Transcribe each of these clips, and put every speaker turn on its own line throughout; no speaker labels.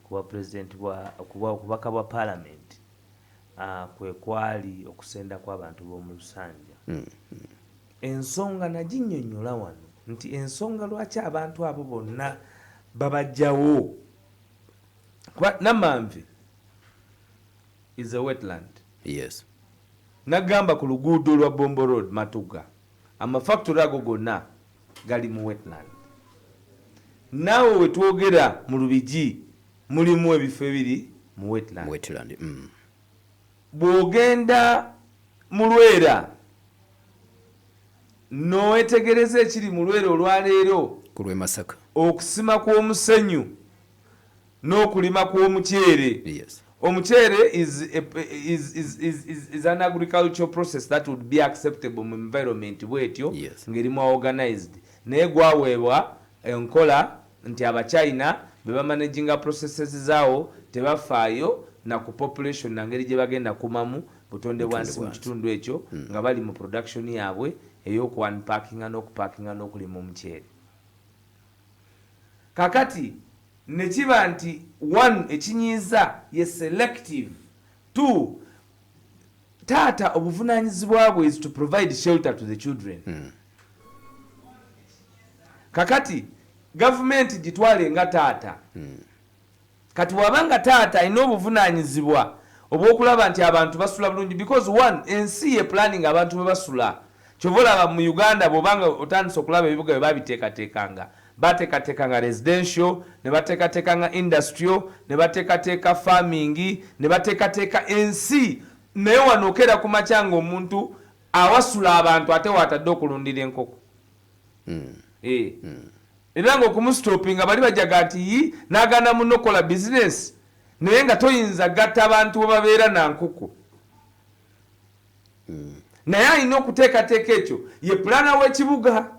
kuba president kuba okubaka bwa parliament kwe kwali okusenda kw'abantu b'omu Lusanja. Ensonga naginnyonnyola wano nti ensonga lwaki abantu abo bonna babajjawo Namanve is a wetland.
Yes.
Nagamba ku luguudo lwa Bombo Road Matuga amafactory ago gonna gali mu wetland. Naawe wetwogera mu Lubigi mulimu ebifo ebiri mu wetland. Bw'ogenda mu Lwera n'owetegereza ekiri mu Lwera olwaleero
ku lw'e Masaka,
okusima kw'omusenyu n'okulima kw'omuceere.
Yes.
Omuceere is an agricultural process that would be acceptable mu environment bwetyo,
Yes.
ng'erimu organized. Naye gwaweebwa enkola nti Abachina be bamanaginga processes zaawo tebafaayo na ku population na ngeri gye bagenda kumamu butonde bwansi mu kitundu ekyo nga bali mu production yaabwe ey'oku unpackinga n'okupackinga n'okulima omuceere. Kakati ne kiba nti one ekinyiiza ye selective, two taata obuvunaanyizibwa bwe is to provide shelter to the children. Kakati government gitwale nga taata. Kati wabanga taata alina obuvunaanyizibwa obw'okulaba nti abantu basula bulungi, because one ensi ye planning abantu bwe basula. Kyova olaba mu Uganda bw'obanga otandise okulaba ebibuga bye babiteekateekanga, bateekateekanga residential, ne bateekateekanga industrial, ne bateekateeka farming, ne bateekateeka ensi. Naye wano okeera ku makya ng'omuntu awasula abantu ate watadde okulundira enkoko. Era ng'okumusitopinga bali bajaga nti n'agana muno kola business, naye nga toyinza gatta abantu bwe babeera na nkoko. Naye alina okuteekateeka ekyo ye pulana w'ekibuga.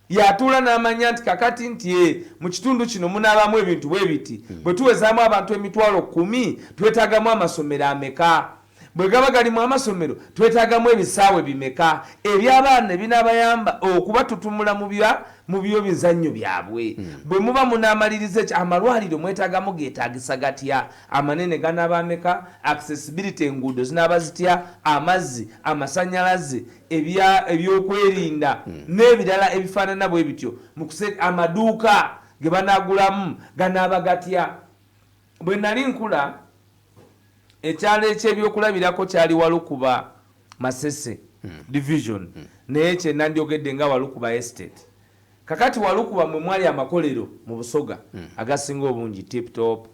Yatuula n'amanya nti kakati nti mu kitundu kino munaabamu ebintu bwe biti. Bwe tuwezaamu abantu 10,000 twetaagamu amasomero ameka? Bwe gaba galimu amasomero twetaagamu ebisaawe bimeka? Eby'abaana ebinaabayamba okubatutumula mu byo bizannyo byabwe. Bwe muba munaamaliriza amalwaliro mwetaagamu geetaagisa gatya? Amanene ganaaba ameka? Accessibility enguudo zinaaba zitya? Amazzi, amasannyalaze, ebyokwerinda n'ebirala ebifaanana bwe bityo. Amaduuka ge banaagulamu ganaaba gatya? Bwe nali nkula ekyalo eky'ebyokulabirako kyali Walukuba Masese division, naye kye nandyogedde nga Walukuba estate. Kakati Walukuba mwe mwali amakolero mu Busoga agasinga obungi tip top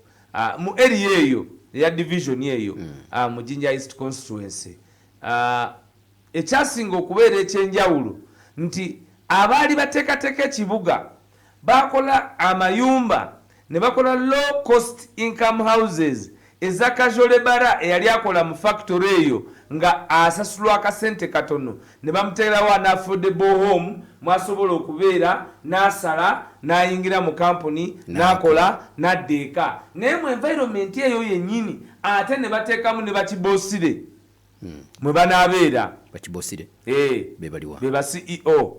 mu area eyo ya division eyo mu Jinja East constituency. Ekyasinga okubeera ekyenjawulo nti abaali bateekateeka ekibuga bakola amayumba ne bakola low cost income houses eza Kajole Bara eyali akola mu factory eyo nga asasulwa akasente katono, ne bamuteerawo an affordable home mwasobola okubeera n'asala n'ayingira mu company n'akola n'addeeka. Naye mu environment eyo yennyini ate ne bateekamu ne bakibosire mwe banaabeera
bakibosire be baliwa
be ba CEO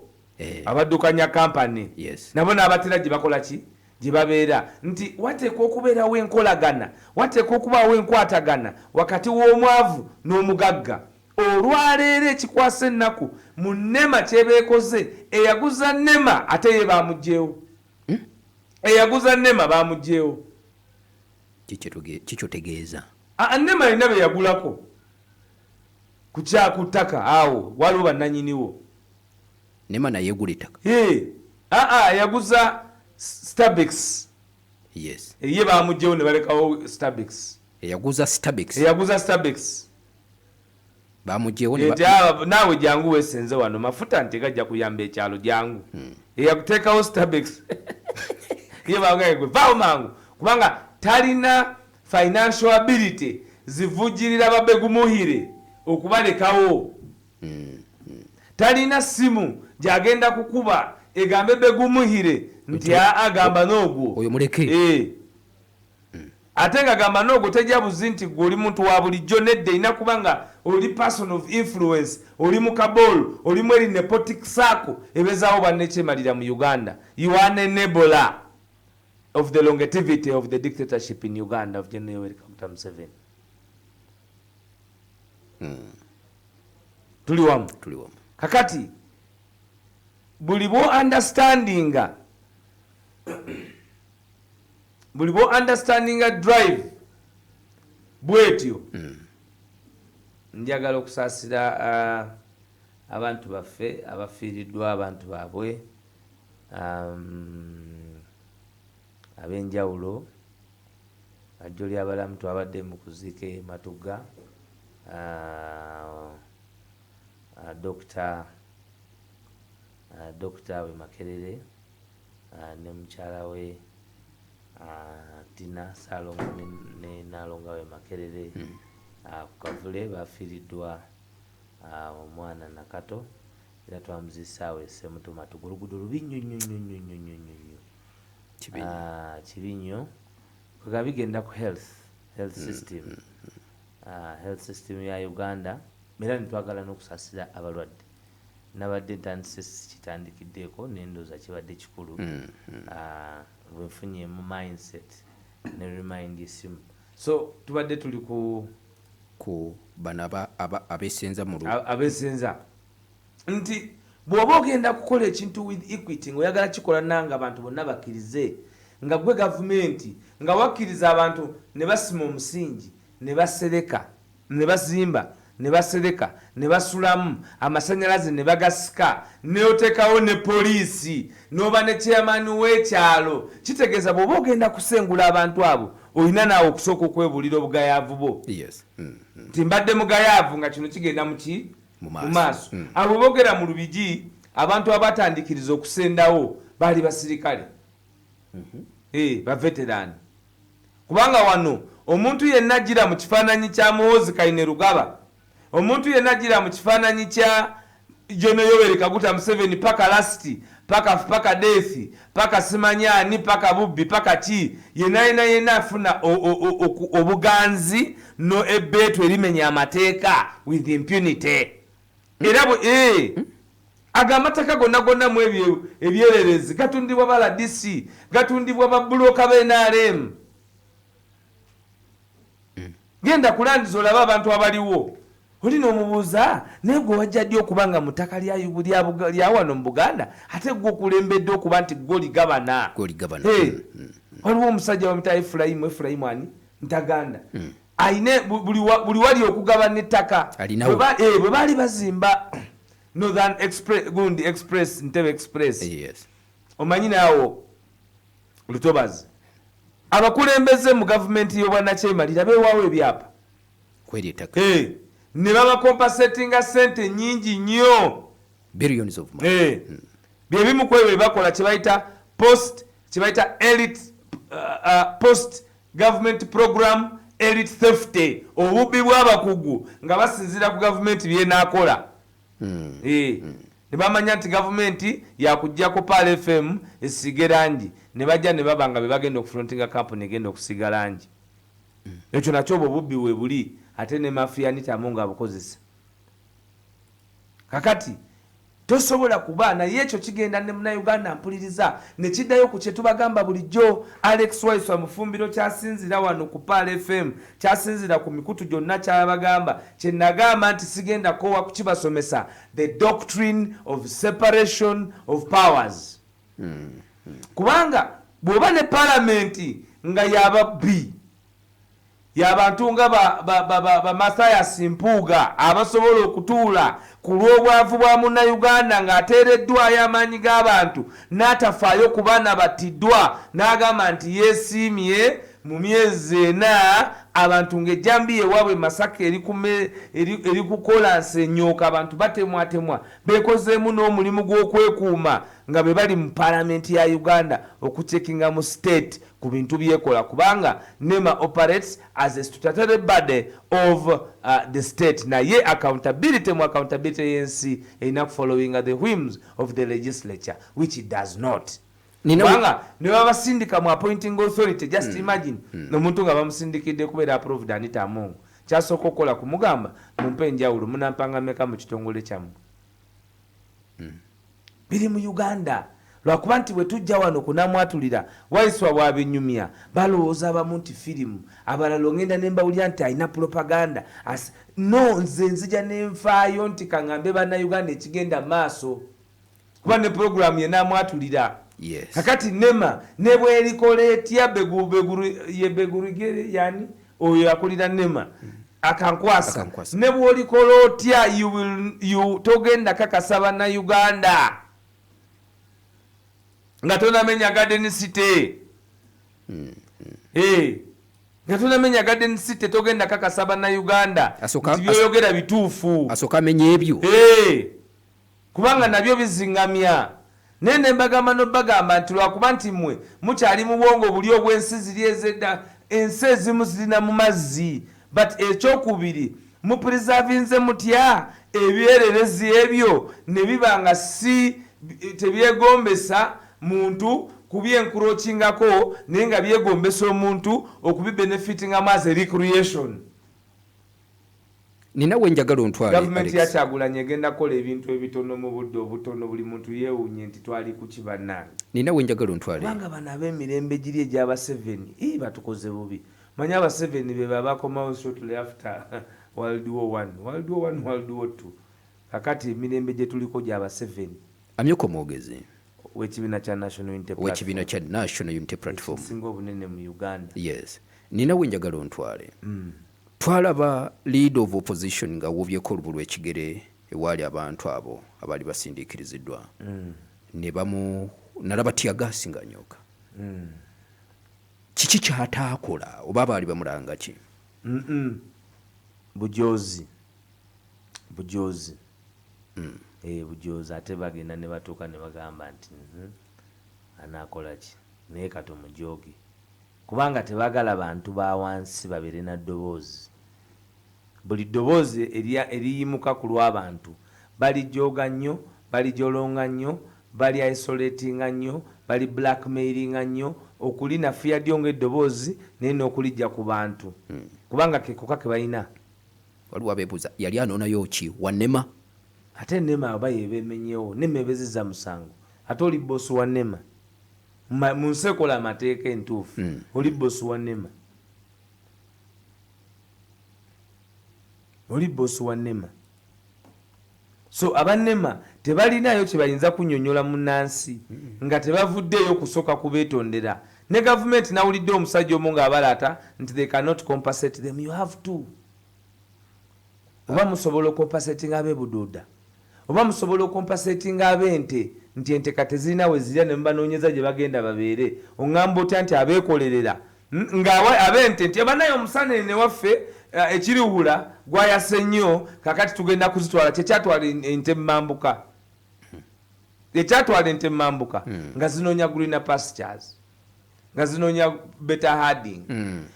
abaddukanya company.
Yes.
Nabo n'abatera gye bakola ki? Gye babeera nti wateekwa okubeerawo enkolagana, wateekwa okubaawo enkwatagana wakati w'omwavu n'omugagga. Olwaleero ekikwasa ennaku mu Nema kyebeekoze, eyaguza Nema ate ye baamugjeewo. Eyaguza Nema baamugjeewo.
Kikyotegeeza
Nema alina be yagulako ku ttaka awo waliwo bannanyiniwo.
Nema naye yegula ettaka.
Yaguza Starbex.
Yes.
Ye baamugjeewo ne balekawo Starbex.
Eyaguza Starbex.
Eyaguza Starbex
baamugjeewo
naawe jangu weesenze wano mafuta nti gajja kuyamba ekyalo jangu. Eyakuteekawo Starbex ye baagagwe vaawo mangu kubanga talina financial ability zivujjirira babegumuhire okubalekawo. Talina simu gyagenda kukuba egambe begumuhire nti agamba n'ogwo
oyo muleke.
Ate nga gamba n'ogwo tejja buzi nti gwe oli muntu wa bulijjo. Nedda ina kubanga oli person of influence, oli mu kabolo, oli mu eri nepotic circle ebezaawo bannekyemalira mu Uganda. You are an enabler. of the longevity of the dictatorship in Uganda of General Yoweri Kaguta Museveni. Tuli wamu. Kakati buli bo understanding drive bwetyo njagala okusaasira abantu baffe abafiiriddwa abantu baabwe ab'enjawulo ajjo ly'abalamu twabadde mu kuziika Matugga Dr. we Makerere ne mukyala we Tina Salongo ne Nalonga we Makerere ku Kavule bafiiriddwa omwana Nakato era twamuziisaawo Ssemutuma tugulugudu lubi nnyo kibi nnyo kwega bigenda ku health system health system ya Uganda era nitwagala n'okusaasira abalwadde nabadde ntandise kitandikiddeeko n'endooza kibadde kikulu bwenfunye mu mindset ne remind isimu so tubadde tuli ku
bano
abeesenza nti bw'oba ogenda kukola ekintu with equity ng'oyagala kikola nanga abantu bonna bakkirize nga gwe gavumenti nga wakkiriza abantu ne basima omusingi ne basereka ne bazimba ne basereka ne basulamu amasannyalaze ne bagasika neotekawo ne poliisi n'oba ne chairman w'ekyalo kitegeeza bw'oba ogenda kusengula abantu abo olina naawe okusooka okwebulira obugayaavu bo nti mbadde mugayaavu nga kino kigenda mu maaso abo boogera mu Lubigi abantu abatandikiriza okusendawo baali basirikale baveterani kubanga wano omuntu yenna gira mu kifaananyi kya Muhoozi Kainerugaba omuntu yenna gira mu kifaananyi kya General Yoweri Kaguta Museveni paka lasti paka death paka simanyani paka bubbi paka ki yenna afuna obuganzi no ebbeetu erimenya amateeka with impunity era agamataka gonna mu ebyo ebyererezi gatundibwa bala DC gatundibwa babuloka be NRM genda kulandiza olaba abantu abaliwo olina omubuuza naye gwe wajja ddi okuba nga mu ttaka lya wano mu Buganda ate gwe okulembedde okuba nti gwe oligabana waliwo omusajja bamuyita Efulayimu ani Ntaganda ayine buli wali okugabana ettaka bwe baali bazimba Northern Gundi Express Ntebe Express omanyi naawo Lutobazi abakulembeze mu gavumenti y'obwannakyemalira beewaawo ebyapa ne babakompasetinga sente nyingi nnyo
billions of money
byebimu ku ebyo bakola kyebayita elite post government program elite theft obubbi bw'abakugu nga basinziira ku gavumenti byenaakola ne bamanya nti gavumenti yakuggyako Pal FM esige langi ne bajja ne baba nga be bagenda okufrontinga kampuni egenda okusiga langi ekyo nakyo obwo bubbi we buli ate ne mafia nitamu nga bukozesa kakati tosobola kuba naye ekyo kigenda ne Munnayuganda mpuliriza ne kiddayo ku kye tubagamba bulijjo Alex Waiswa mufumbiro kyasinzira wano ku Pal FM kyasinzira ku mikutu gyonna kyabagamba kye nagamba nti sigenda kowa kukibasomesa the doctrine of separation of powers kubanga bw'oba ne palamenti nga yababbi y'abantu nga ba Mathias Mpuuga abasobola okutuula ku lw'obwavu bwa Munnayuganda ng'ateereddwayo amaanyi g'abantu n'atafaayo ku baana battiddwa n'agamba nti yeesiimye mu myezi 4 abantu ng'ejjambiya ewaabwe Masaka eri kukola nsenyooka abantu batemwatemwa beekozeemu n'omulimu gw'okwekuuma nga be bali mu palamenti ya Uganda okucekinga mu state ku bintu byekola kubanga NEMA operates as a statutory body of the state naye accountability y'ensi erina kufollowing the whims of the legislature which it does not kubanga ne babasindika mu appointing authority just imagine omuntu nga bamusindikidde kubeera approved Anita Amongo kyasooka okukola kumugamba mumpe enjawulo munampanga meka mu kitongole kyammwe biri mu Uganda lwakuba nti bwe tujja wano kunamwatulira waiswa bwabinyumya balowooza abamu nti firimu abalala ogenda ne mbawulira nti alina propaganda no nze nzija nenfaayo nti kaŋŋambe bannayuganda ekigenda maaso kuba ne puroguramu yenamwatulira.
Yes.
Kakati nema ne bwerikola etya begurigere yani oyo akulira nema akankwasa ne bwolikola otya you togenda kakasa bannayuganda nga tonamenya Garden City. Nga tonamenya Garden City togenda kakasa bannayuganda nti byoyogera bituufu
asooka amenya ebyo
kubanga nabyo bizingamya. Nene mbagamba nobagamba nti lwakuba nti mmwe mukyali mu bwongo buli obwensi ziri ezedda ensi ezimu zirina mu mazzi but ekyokubiri mupreservinze mutya ebyererezi ebyo ne biba nga si tebyegombesa muntu kubyenkurokingako naye nga byegombesa omuntu okubibenefitingamu as a recreation.
Nina wenjagala ontwale
Government ya Kyagulanyi egenda kola ebintu ebitono mu budde obutono buli muntu yeewuunye nti twali ku kibanna.
Nina wenjagala ontwale
kubanga bano ab'emirembe giri egy'aba 7 batukoze bubi. Manya aba 7 be babakomawo shortly after World War I, World War II. Kakati emirembe gye tuliko gy'aba 7.
Amyuka omwogezi
w'ekibiina kya National Unity Platform singa obunene mu Uganda.
Yes. Nina wenjagala ontwale. Twalaba leader of opposition nga wubyeko olubu lw'ekigere ewaali abantu abo abaali basindiikiriziddwa ne bamu nalaba tiyagasi nga nyoka. Kiki kyataakola oba baali bamulanga ki?
Bujoozi bujoozi ate bagenda ne batuuka ne bagamba nti anaakola ki naye kato mujoogi kubanga tebagala bantu ba wansi babeere na ddoboozi. Buli ddoboozi eriyimuka ku lw'abantu balijooga nnyo, balijolonga nnyo, bali isolatinga nnyo, bali blackmailinga nnyo okulinafuya ddyo ng'eddoboozi naye n'okulijja ku bantu kubanga kekoka ke balina.
Waliwo abeebuuza yali anoonayo ki Wannema?
Ate Nema aba yebeemenyewo Nema ebeziza musango ate oli boosi wa Nema mu nsi ekola amateeka entuufu oli boosi wa Nema. Oli boosi wa Nema. So abannema tebalinayo kye bayinza kunnyonnyola munnansi nga tebavuddeeyo kusooka kubeetondera. Ne gavumenti nawulidde omusajja omu ng'abalaata nti they cannot compensate them. You have to. Oba musobola okompasatinga ab'ebuduuda oba musobola okompasatinga ab'ente nti ente kate zirina we zirya ne mubanoonyeza gye bagenda babeere oŋŋamba otya nti abeekolerera nga ab'ente nti abanayo omusanene waffe ekiriwula gwayase nnyo kakati tugenda kuzitwala kyekyatwala ente mambuka ekyatwala ente mambuka nga zinoonya green pastures nga zinoonya better herding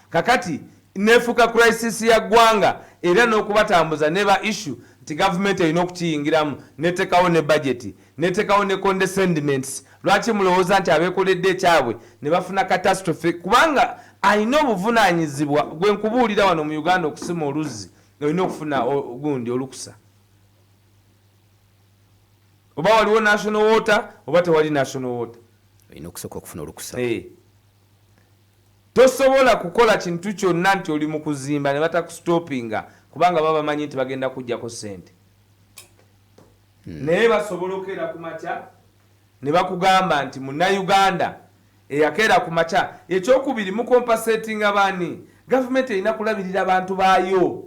kakati nefuka crisis ya ggwanga era n'okubatambuza neba issue nti government erina okukiyingiramu netekawo ne budget netekawo ne condescendments. Lwaki mulowooza nti abeekoledde ekyabwe ne bafuna catastrophe kubanga alina obuvunaanyizibwa gwe nkubuulira wano mu Uganda okusima oluzzi olina okufuna gundi olukusa oba waliwo national water oba tewali national water
olina okusooka okufuna olukusa.
Tosobola kukola kintu kyonna nti oli mu kuzimba ne batakusitopinga kubanga baba bamanyi nti bagenda kujjako ssente. Naye basobola okeera ku makya ne bakugamba nti munnayuganda eyakeera ku makya ekyokubiri mu compensatinga baani gavumenti erina kulabirira abantu baayo.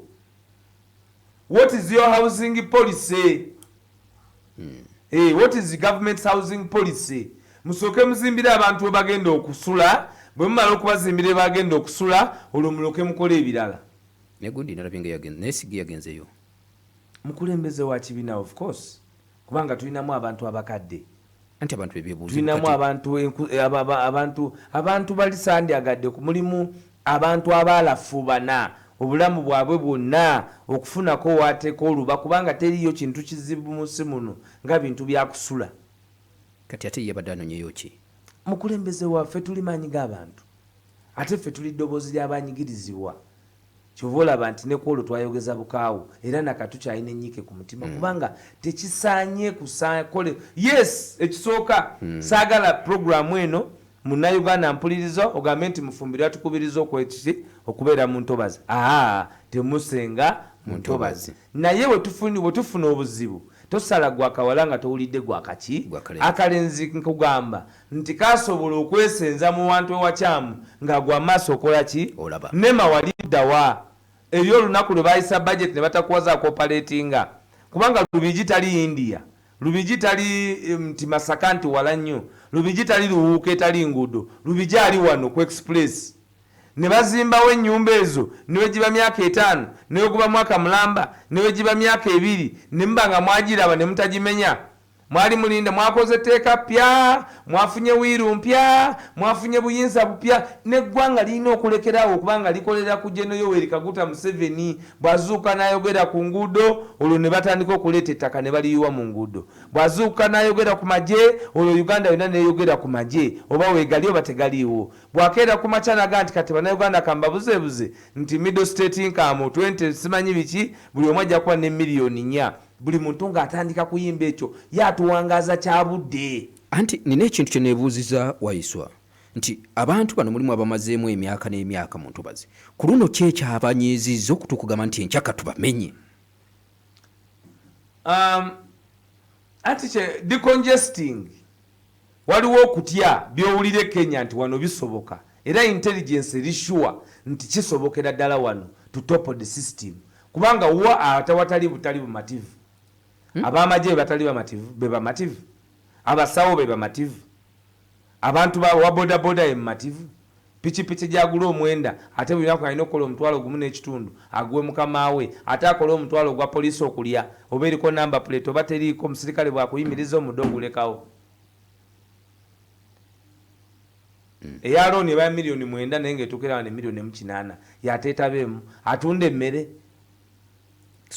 What is your housing policy? What is the government's housing policy? Musooke muzimbire abantu we bagenda okusula bwe mumala okubazimbira bagenda okusula olwo muloke mukola ebirala.
Negundi nalabye nga yagenze nesigi yagenzeyo
mukulembeze wa kibiina of course kubanga tulinamu abantu abakadde
anti abantu bebyebuuzo
tulinamu abantu bali sandyagadde mulimu abantu abaalafu bana obulamu bwabwe bwonna okufunako waateeka oluba kubanga teriyo kintu kizibu mu nsi muno nga bintu byakusula.
Kati ate yabadde anonyeyo ki?
Mukulembeze waffe tuli maanyi g'abantu ate ffe tuli ddoboozi ly'abanyigirizibwa kyova olaba nti ne kwolwo twayogeza bukaawo era nakatu kyalina ennyike ku mutima kubanga tekisaanye kole yes ekisooka saagala puroguramu eno munnayuganda mpuliriza ogambe nti mufumbirwa tukubiriza okwekiki okubeera mu ntobazi temusenga mu ntobazi naye wetufuna obuzibu tosala gwakawala nga towulidde gwakaki akalenzi nkugamba nti kasobola okwesenza mu wantu ewakyamu nga gwa maaso okola ki nema waliddawa eri olunaku lwe bayisa budget ne batakuwaza cooperatinga kubanga Lubigi tali India Lubigi tali nti Masaka nti wala nnyo Lubigi tali Luwuuka etali nguudo Lubigi ali wano ku express ne bazimbawo ennyumba ezo niwe giba myaka 5 niwe guba mwaka mulamba niwe giba myaka 2 nimba nga mwagiraba ne mutagimenya mwali mulinda mwakoze teeka pya mwafunye wiru mpya mwafunye buyinza bupya neggwanga lirina okulekerawo okubanga likolera ku General Yoweri Kaguta Museveni bwazuuka n'ayogera ku nguudo olwo ne batandika okuleeta ettaka ne baliyiwa mu nguudo bwazuuka n'ayogera ku magye olwo Uganda yonna neyogera ku magye oba weegali oba tegaliiwo bwakeera ku makyanaga nti kati bannayuganda kambabuzebuze nti middle state income 20 simanyi biki buli omu ajja kuba ne miliyoni 4 buli muntu ng'atandika kuyimba ekyo yatuwangaza kyabudde.
Anti nina ekintu kye neebuuziza Waiswa nti abantu bano mulimu abamazeemu emyaka n'emyaka mu ntobazi ku luno ki ekyabanyiizizza okutukugamba nti enkyaka tubamenye?
Anti kye decongesting waliwo okutya byowulire Kenya nti wano bisoboka era intelligence erisure nti kisobokera ddala wano to top the system kubanga wa atawatali butali bumativu abamagye batali bamativu bebamativu abasawo bebamativu abantu wa boda boda emativu pichi jagula omwenda ate binaku alina okukola omutwalo gumu n'ekitundu agwe mukamawe ate akola omutwalo gwa poliisi okulya oba eriko namba plate oba teriiko omusirikale bwakuyimiriza omudde ogulekawo eyalooni eba miliyoni 9 naye ng'etuukira ne miliyoni 8 yateetabeemu atunda emmere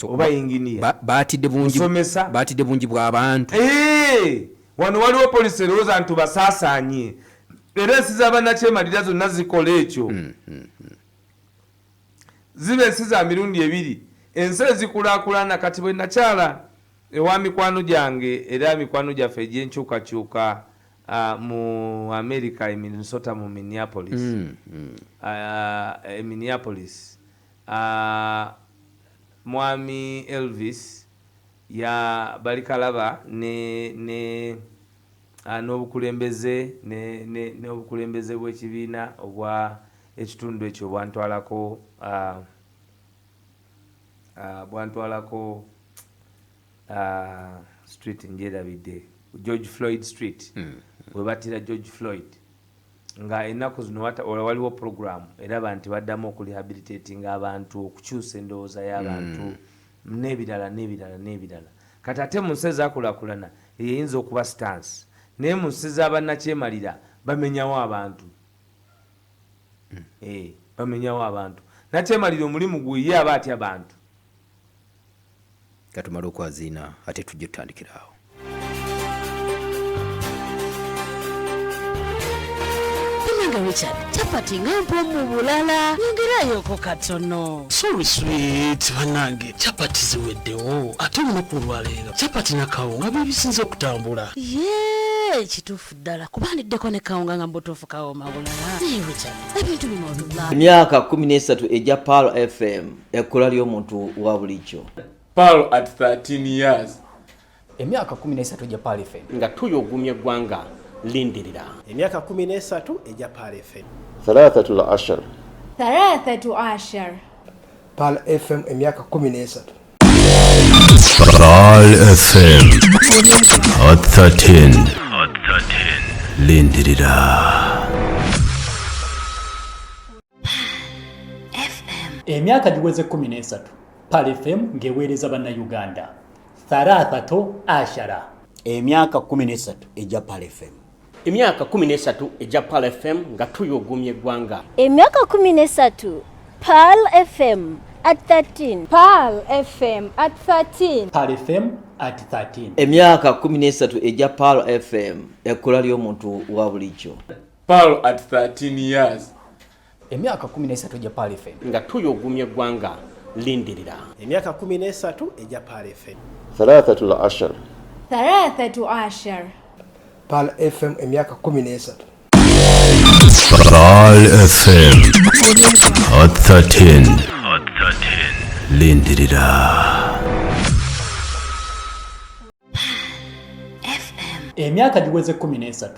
oba inginiya
baatidde bungi bw'abantu
wano waliwo poliisi erowooza nti basaasaanye era ensi z'abannakyemalira zonna zikola ekyo ziba ensi za mirundi 2 ensi ezikulaakulana kati bwe nakyala ewa mikwano gyange era mikwano gyaffe egy'enkyukakyuka mu America e Minnesota mu Minneapolis mwami Elvis ya balikalaba n'obukulembeze n'obukulembeze bw'ekibiina obwa ekitundu ekyo bwantwalako street njerabidde George Floyd Street we batira George Floyd nga ennaku zino waliwo program eraba nti baddamu okurehabilitating abantu okukyusa endowooza y'abantu n'ebirala kati ate mu nsi ezaakulaakulana eyinza okuba stance naye mu nsi z'abannakyemalira bamenyawo abantu bamenyawo abantu nakyemalira omulimu gwe aba atya abantu
katumala okwaziina ate tujja tutandikiraawo.
Richard, chapati ngampo mu bulala nyongerayo katono.
Sorry sweet banange chapati ziweddewo ate olunaku olwaleero chapati na kawunga bibisinze okutambula.
Kituufu ddala kubandiddeko ne kawunga nga mbutuufu kawoma bulala. Richard, ebintu bimodula.
Emyaka 13 ejja Palo FM ekkola ly'omuntu wa bulijjo.
Palo at 13 years.
Emyaka 13 ejja Palo FM
nga tuyogumye eggwanga lindirira.
Emyaka 13 ejja Palo FM.
13
Palo FM emyaka 13.
Palo FM at 13 lindirira.
Emyaka giweze 13 Palo FM ngeweereza bannayuganda 13
emyaka 13 ejja Palo FM.
Emyaka 13 ejja Palo FM nga tuyogumye eggwanga.
Emyaka 13 Palo FM at 13.
Palo FM at 13.
Palo FM at 13.
Emyaka 13 ejja Palo FM ekkola ly'omuntu wa bulijjo.
Palo at 13 years.
emyaka 13 egya Pal FM
nga tuyogumya eggwanga lindirira
emyaka 13 egya Pal FM
13
13
Pal FM emyaka 13
Pal FM 13 lindirira
emyaka giweze 13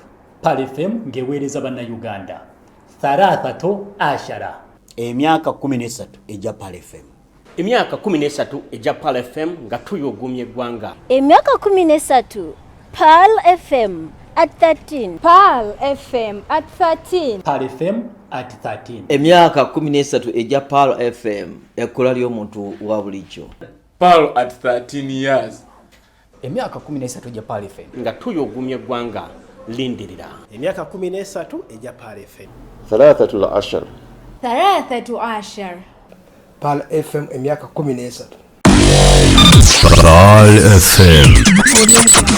Pal FM ngeweereza bannayuganda 13
emyaka 13 egya Pal FM emyaka 13 egya Pal FM nga tuyogumya eggwanga
emyaka 13 Pal FM at 13
Pal FM at 13
Pal FM at 13
emyaka 13 egya Pal FM ekkola ly'omuntu wa bulijjo
Pal at 13 years
emyaka 13 egya Pal FM
nga tuyogumya eggwanga lindirira
emyaka 13 egya Pal FM
13
13
Pal FM emyaka 13
Pal FM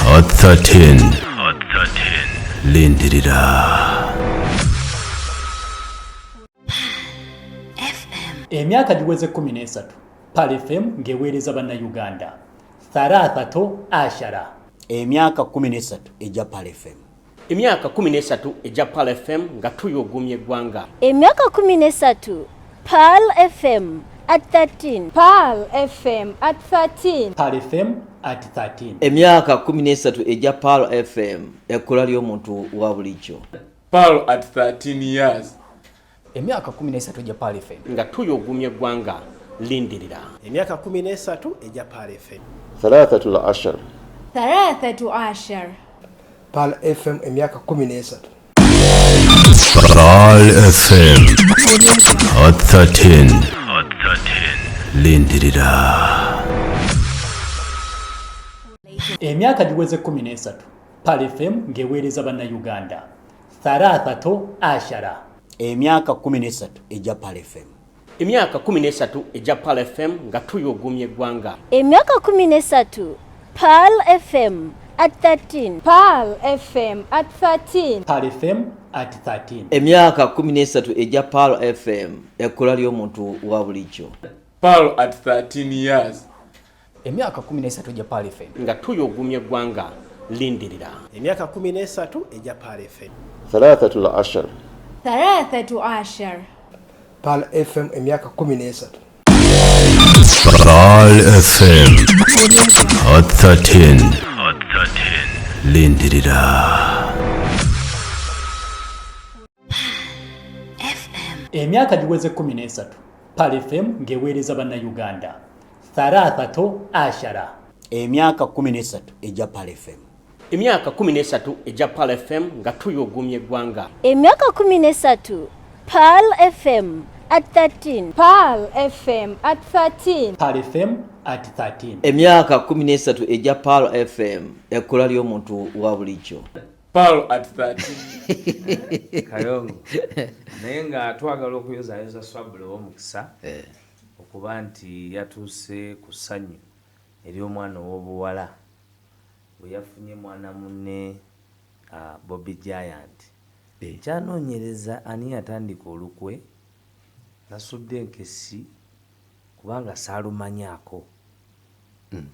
13 lindirira
emyaka giweze 13 Pal FM ngeweereza bannayuganda 13
emyaka 13 egya Pal FM emyaka 13 egya Pal FM nga tuyogumya eggwanga
emyaka 13 Pal FM at 13
Pal FM at 13
Pal FM at 13
emyaka 13 egya Pal FM ekkola ly'omuntu wa bulijjo
Pal at 13 years
emyaka 13 egya Pal FM
nga tuyogumya eggwanga lindirira
emyaka 13 egya Pal FM
13
13
Pal FM emyaka 13
Pal FM 13 lindirira
emyaka giweze 13 Pal FM ngeweereza bannayuganda 13
emyaka 13 egya Pal FM emyaka 13 egya Pal FM nga tuyogumya eggwanga
emyaka 13 Pal FM at 13
Pal FM at 13
Pal FM at 13
emyaka 13 egya Pal FM ekkola ly'omuntu wa bulijjo
Pal at 13 years
emyaka 13 egya Pal FM
nga tuyogumya eggwanga lindirira
emyaka 13 egya Pal FM
13
13
Pal FM emyaka 13
Pal FM 13 lindirira
emyaka giweze 13 Pal FM ngeweereza bannayuganda 13
emyaka 13 egya Pal FM emyaka 13 egya Pal FM nga tuyogumya eggwanga
emyaka 13 Pal FM at 13
Pal FM at 13
Pal FM at 13
emyaka 13 egya Pal FM ekkola ly'omuntu wa bulijjo
Pal at 13 kayongo naye nga twagala okuyozayoza Swabule w'omukisa okuba nti yatuuse ku ssanyu ery'omwana ow'obuwala bwe yafunye mwana munne Bobby Giant kyanoonyereza ani yatandika olukwe nasudde enkesi kubanga saalumanyaako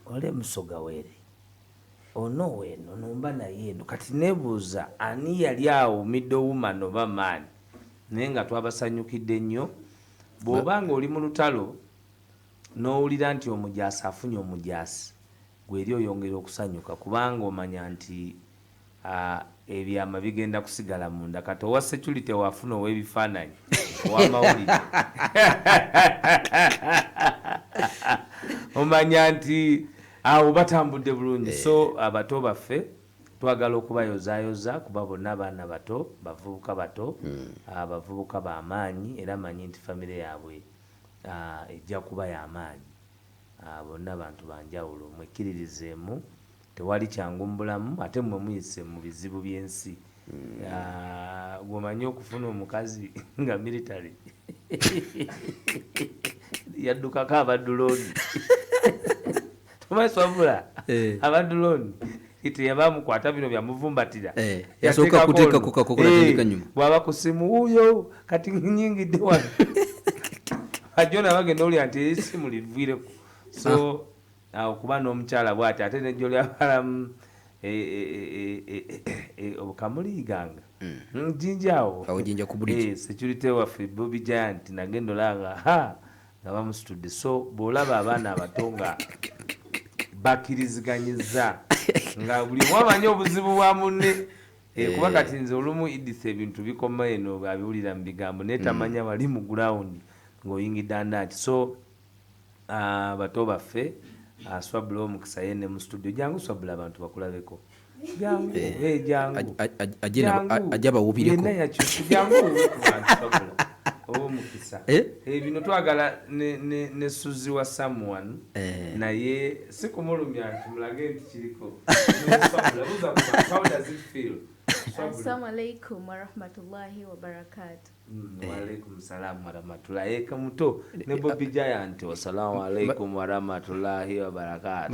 ole musoga weere ono weeno nomba naye eno kati nebuuza ani yali awo middlewoman oba maani naye nga twabasanyukidde nnyo bw'oba nga oli mu lutalo n'owulira nti omujaasi afunye omujaasi gweri oyongera okusanyuka kubanga omanya nti ebyama bigenda kusigala munda kati owa security wafuna ow'ebifaananyi ow'amawulire omanya nti awo batambudde bulungi so abato baffe twagala okubayozaayoza kuba bonna abaana bato bavubuka bato abavubuka b'amaanyi era manyi nti famire yaabwe ejja kuba y'amaanyi bonna bantu banjawulo mwekkiririzeemu tewali kyangu mu bulamu ate mmwe muyise mu bizibu by'ensi gwomanyi okufuna omukazi nga military yaddukako abadulooni tomanyi Swabula abadulooni ite yabamukwata bino byamuvumbatira
yasooka kuteekako kakokola tandika nyuma
bwaba ku simu wuuyo kati nyingidde wano ajona bagenda olya nti esimu livwireku so okuba n'omukyala bw'ati ate nejjo lyabalamu obukamuliiganga jinjawo
awo jinja ku buli
security waffe Bobby Giant nagenda olanga nga bamusitudde so bw'olaba abaana abato nga bakiriziganyiza nga buli mwamanyi obuzibu bwa munne kuba kati nze olumu idisa ebintu bikoma eno abiwulira mu bigambo naye tamanya wali mu ground ng'oyingidde andaati so bato baffe swabula omukisa ye ne mu studio jangu swabula abantu bakulabeko jangu jangu
ajja bawubireko
yenna yakyusa jangu swabula omukisa bino twagala ne Suzi wa someone naye si kumulumya nti mulage nti kiriko swabula buza kuba how does it feel
Assalamu alaikum warahmatullahi wabarakatuh.
Wa alaikum salam warahmatullahi. Eka muto ne Bobby Giant. Wassalamu alaikum warahmatullahi wabarakatuh.